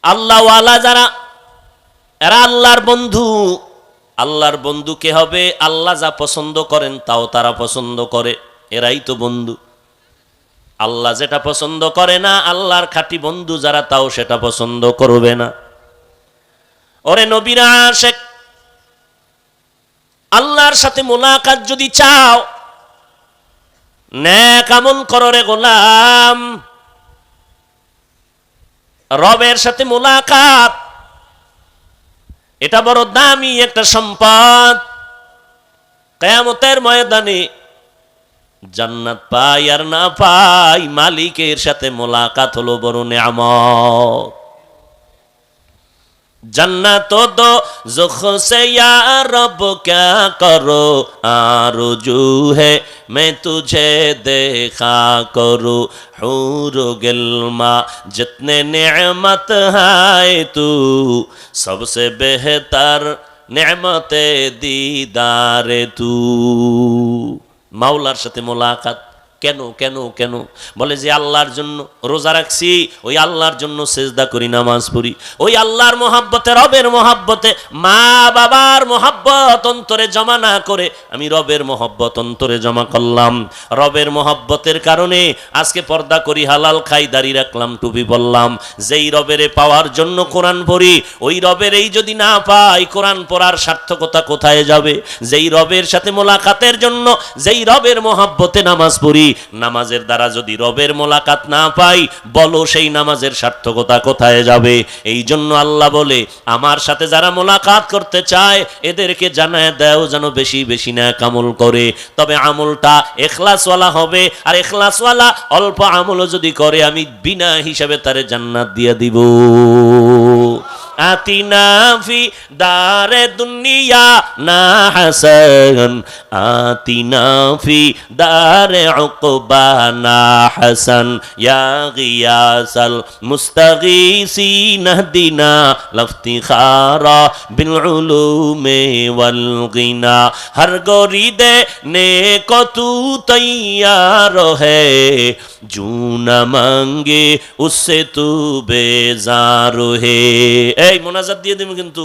আল্লাহওয়ালা যারা, এরা আল্লাহর বন্ধু। আল্লাহর বন্ধু কে হবে? আল্লাহ যা পছন্দ করেন তাও তারা পছন্দ করে, এরাই তো বন্ধু। আল্লাহ যেটা পছন্দ করে না, আল্লাহর খাঁটি বন্ধু যারা, তাও সেটা পছন্দ করবে না। ওরে নবীর আশিক, আল্লাহর সাথে মোলাকাত যদি চাও, নেক আমল করো রে গোলাম। রবের সাথে মোলাকাত, এটা বড় দামি একটা সম্পদ। কিয়ামতের ময়দানে জান্নাত পাই আর না পাই, মালিকের সাথে মোলাকাত হলো বড় নেয়ামত। जन्नत दो ज़ुख से या रब क्या करो, आरज़ू है मैं तुझे देखा करूँ। हूर गिल्मा जितने नेमत है तू, सबसे बेहतर नेमते दीदार तू। মাওলার সাথে মোলাকাত কেন কেন কেন? বলে যে আল্লাহর জন্য রোজা রাখছি, ওই আল্লাহর জন্য সেজদা করি, নামাজ পড়ি, ওই আল্লাহর মহাব্বতে, রবের মহাব্বতে। মা বাবার মহাব্বত অন্তরে জমা না করে আমি রবের মহাব্বত অন্তরে জমা করলাম। রবের মহাব্বতের কারণে আজকে পর্দা করি, হালাল খাই, দাড়ি রাখলাম, টুপি পরলাম। যেই রবেরে পাওয়ার জন্য কোরআন পড়ি, ওই রবেরই যদি না পাই, কোরআন পড়ার সার্থকতা কোথায় যাবে? যেই রবের সাথে মোলাকাতের জন্য, যেই রবের মহাব্বতে নামাজ পড়ি, নামাজের দ্বারা যদি রবের মোলাকাত না পাই, বলো সেই নামাজের সার্থকতা কোথায় যাবে? এই জন্য আল্লাহ বলে, আমার সাথে যারা মোলাকাত করতে চায়, এদেরকে জানায় দাও যেন বেশি বেশি নেক আমল করে। তবে আমলটা ইখলাসওয়ালা হবে, আর ইখলাসওয়ালা অল্প আমলও যদি করে, আমি বিনা হিসাবে তারে জান্নাত দিয়ে দিব। আতিনা ফি দারে দুনিয়া না হাসান, আতিনা ফি দারে উকবা না হাসান, ইয়া গিয়াসাল মুস্তাগীসিন হদিনা লফতিখারা বিল উলুমে ওয়াল গিনা। হর গরিদে নেকো তু তৈয়ার হে, জু না মাঙ্গে উসসে তু বেজার হে। এই মোনাজাত দিয়ে দিবেন কিন্তু,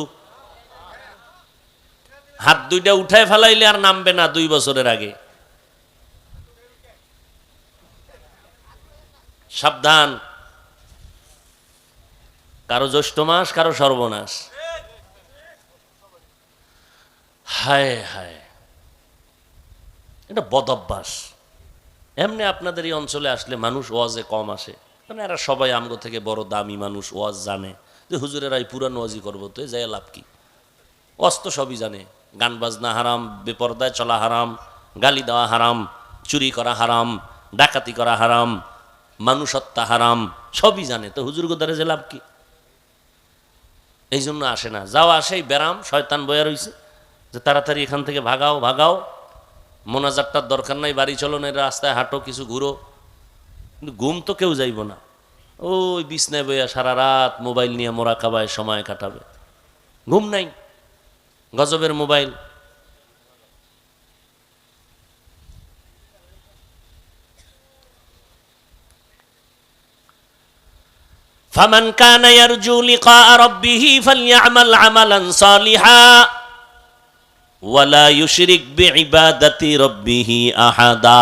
হাত দুইটা উঠায় ফেলাইলে আর নামবে না 2 বছরের আগে। সাবধান, কারো জ্যৈষ্ঠ মাস, কারো সর্বনাশ। হায় হায়, এটা বদঅভ্যাস। এমনি আপনাদের এই অঞ্চলে আসলে মানুষ ওয়াজে কম আসে, কারণ এরা সবাই আমগো থেকে বড় দামি মানুষ, ওয়াজ জানে। যে হুজুরেরা এই পুরান ওয়াজি করবো, তো যাই লাভ কি? ওয়াজ তো সবই জানে, গান বাজনা হারাম, বেপরদায় চলা হারাম, গালি দেওয়া হারাম, চুরি করা হারাম, ডাকাতি করা হারাম, মানুষ হত্যা হারাম, সবই জানে। তো হুজুর গোদারে যে লাভ কি? এই জন্য আসে না। যাও আসে ব্যারাম, শয়তান বয়া রইছে যে তাড়াতাড়ি এখান থেকে ভাগাও ভাগাও, মোনাজাতটার দরকার নাই, বাড়ি চলো না, রাস্তায় হাঁটো, কিছু ঘুরো। কিন্তু ঘুম তো কেউ যাইব না, ওই বিছনায় বইয়া সারা রাত মোবাইল নিয়ে মোরাকাবায় সময় কাটাবে। ঘুম নাই, গজবের মোবাইল। ফামান কানা ইয়ারজু লিকা রাব্বিহি ফালইআমাল আমালান সালিহা ওয়ালা ইউশরিক বিইবাদাতি রাব্বিহি আহাদা।